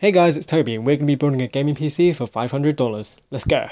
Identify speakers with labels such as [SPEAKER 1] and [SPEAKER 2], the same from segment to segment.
[SPEAKER 1] Hey guys, it's Toby and we're going to be building a gaming PC for $500. Let's go!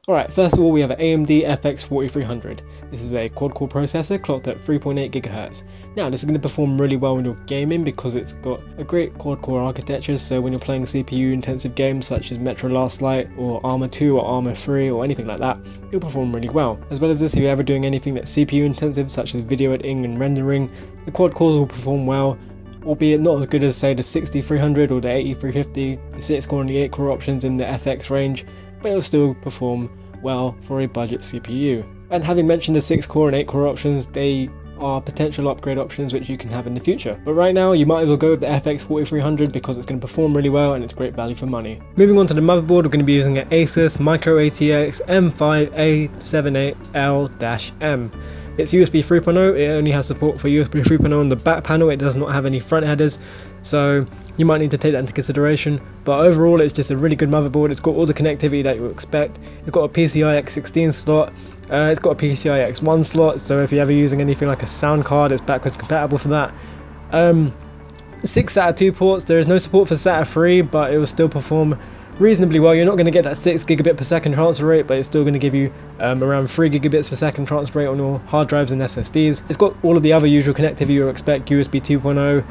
[SPEAKER 1] Alright, first of all we have an AMD FX 4300. This is a quad-core processor clocked at 3.8 GHz. Now this is going to perform really well when you're gaming because it's got a great quad-core architecture, so when you're playing CPU intensive games such as Metro Last Light or Arma 2 or Arma 3 or anything like that, it'll perform really well. As well as this, if you're ever doing anything that's CPU intensive such as video editing and rendering, the quad cores will perform well, albeit not as good as say the 6300 or the 8350, the 6-core and the 8-core options in the FX range, but it'll still perform well for a budget CPU. And having mentioned the 6-core and 8-core options, they are potential upgrade options which you can have in the future. But right now you might as well go with the FX 4300 because it's going to perform really well and it's great value for money. Moving on to the motherboard, we're going to be using an Asus Micro ATX M5A78L-M. It's USB 3.0, it only has support for USB 3.0 on the back panel, it does not have any front headers, so you might need to take that into consideration. But overall it's just a really good motherboard. It's got all the connectivity that you would expect. It's got a PCI X16 slot, it's got a PCI X1 slot, so if you're ever using anything like a sound card, it's backwards compatible for that. 6 SATA 2 ports, there is no support for SATA 3, but it will still perform reasonably well. You're not going to get that 6 gigabit per second transfer rate, but it's still going to give you around 3 gigabits per second transfer rate on your hard drives and SSDs. It's got all of the other usual connectivity you'll expect, USB 2.0,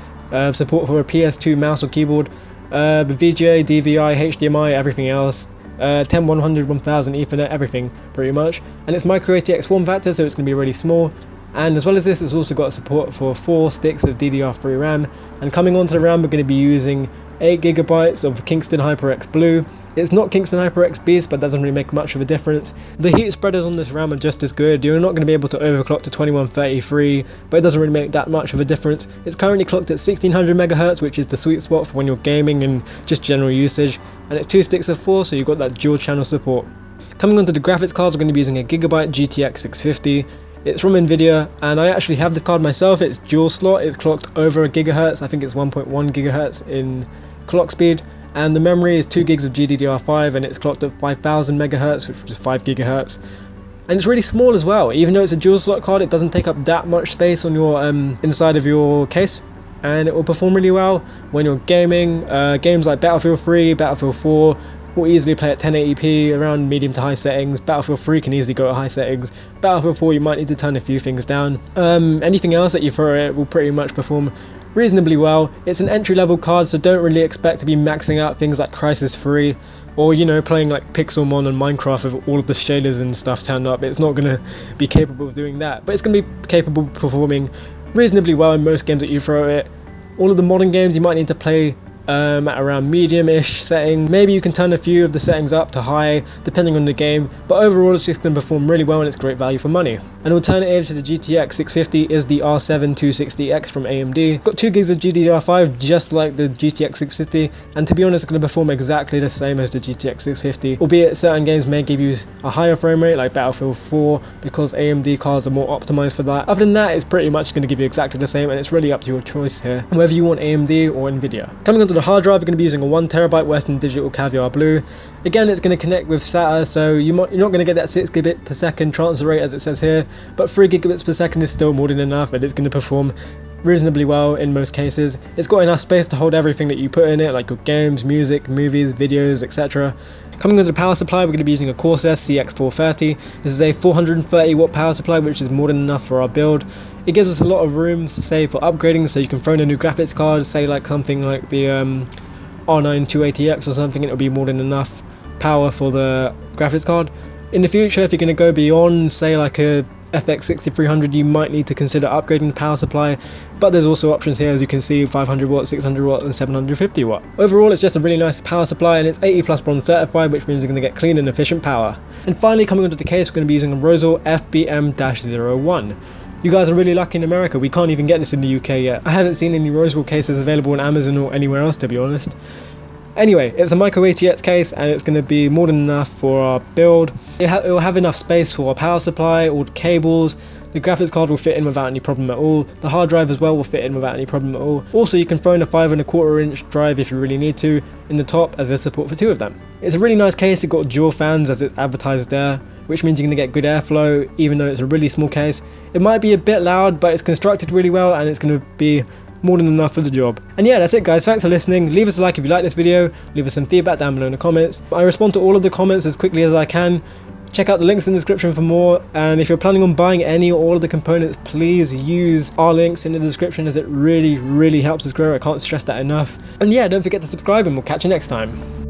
[SPEAKER 1] support for a PS2 mouse or keyboard, the VGA, DVI, HDMI, everything else, 10100, 1000 Ethernet, everything pretty much. And it's micro ATX form factor, so it's going to be really small. And as well as this, it's also got support for 4 sticks of DDR3 RAM. And coming onto the RAM, we're going to be using 8 GB of Kingston HyperX Blue. It's not Kingston HyperX Beast, but doesn't really make much of a difference. The heat spreaders on this RAM are just as good. You're not going to be able to overclock to 2133, but it doesn't really make that much of a difference. It's currently clocked at 1600 MHz, which is the sweet spot for when you're gaming and just general usage. And it's 2 sticks of 4, so you've got that dual channel support. Coming onto the graphics cards, we're going to be using a Gigabyte GTX 650. It's from Nvidia, and I actually have this card myself. It's dual slot, it's clocked over a gigahertz, I think it's 1.1 gigahertz in clock speed, and the memory is 2 gigs of GDDR5 and it's clocked at 5000 megahertz, which is 5 gigahertz. And it's really small as well. Even though it's a dual slot card, it doesn't take up that much space on your inside of your case, and it will perform really well when you're gaming. Games like Battlefield 3, Battlefield 4 will easily play at 1080p around medium to high settings. Battlefield 3 can easily go at high settings. Battlefield 4 you might need to turn a few things down. Anything else that you throw at it will pretty much perform reasonably well. It's an entry-level card, so don't really expect to be maxing out things like Crysis 3 or, you know, playing like Pixelmon and Minecraft with all of the shaders and stuff turned up. It's not going to be capable of doing that, but it's going to be capable of performing reasonably well in most games that you throw at it. All of the modern games you might need to play at around medium-ish setting. Maybe you can turn a few of the settings up to high depending on the game, but overall it's just going to perform really well and it's great value for money. An alternative to the GTX 650 is the R7 260X from AMD. Got 2 gigs of GDDR5 just like the GTX 650, and to be honest it's going to perform exactly the same as the GTX 650, albeit certain games may give you a higher frame rate like Battlefield 4 because AMD cards are more optimized for that. Other than that, it's pretty much going to give you exactly the same, and it's really up to your choice here, whether you want AMD or Nvidia. Coming on to the hard drive, we're going to be using a 1TB Western Digital Caviar Blue. Again, it's going to connect with SATA, so you're not going to get that 6 gigabit per second transfer rate as it says here, but 3 gigabits per second is still more than enough, and it's going to perform reasonably well in most cases. It's got enough space to hold everything that you put in it, like your games, music, movies, videos, etc. Coming onto the power supply, we're going to be using a Corsair CX430. This is a 430 watt power supply, which is more than enough for our build. It gives us a lot of room, say, for upgrading, so you can throw in a new graphics card, say like something like the R9 280X or something, it'll be more than enough power for the graphics card. In the future, if you're going to go beyond, say like a FX 6300, you might need to consider upgrading the power supply, but there's also options here, as you can see, 500 watt, 600 watt and 750 watt. Overall, it's just a really nice power supply, and it's 80+ bronze certified, which means you're going to get clean and efficient power. And finally, coming onto the case, we're going to be using a Rosal FBM-01. You guys are really lucky in America, we can't even get this in the UK yet. I haven't seen any Rosal cases available on Amazon or anywhere else, to be honest. Anyway, it's a micro ATX case and it's going to be more than enough for our build. It will have enough space for our power supply, all the cables. The graphics card will fit in without any problem at all. The hard drive as well will fit in without any problem at all. Also, you can throw in a 5¼ inch drive if you really need to in the top, as there's support for 2 of them. It's a really nice case. It's got dual fans as it's advertised there, which means you're going to get good airflow even though it's a really small case. It might be a bit loud, but it's constructed really well and it's going to be more than enough for the job. And yeah, that's it guys, thanks for listening. Leave us a like if you like this video, leave us some feedback down below in the comments. I respond to all of the comments as quickly as I can. Check out the links in the description for more, and if you're planning on buying any or all of the components, please use our links in the description as it really helps us grow. I can't stress that enough. And yeah, don't forget to subscribe and we'll catch you next time.